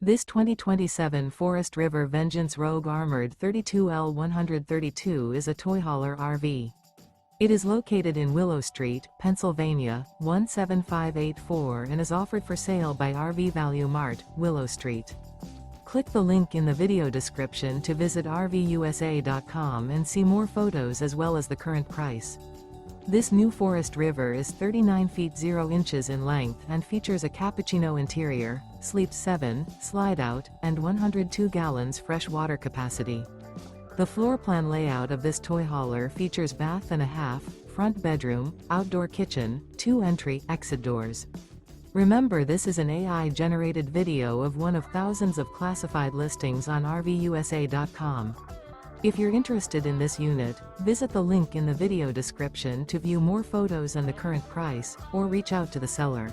This 2027 Forest River Vengeance Rogue Armored 32L132 is a toy hauler RV. It is located in Willow Street, Pennsylvania, 17584 and is offered for sale by RV Value Mart, Willow Street. Click the link in the video description to visit RVUSA.com and see more photos as well as the current price. This new Forest River is 39 feet 0 inches in length and features a Capppucino interior, sleeps 7, slide-out, and 102 gallons fresh water capacity. The floor plan layout of this toy hauler features bath and a half, front bedroom, outdoor kitchen, 2 entry/exit doors. Remember, this is an AI-generated video of one of thousands of classified listings on RVUSA.com. If you're interested in this unit, visit the link in the video description to view more photos and the current price, or reach out to the seller.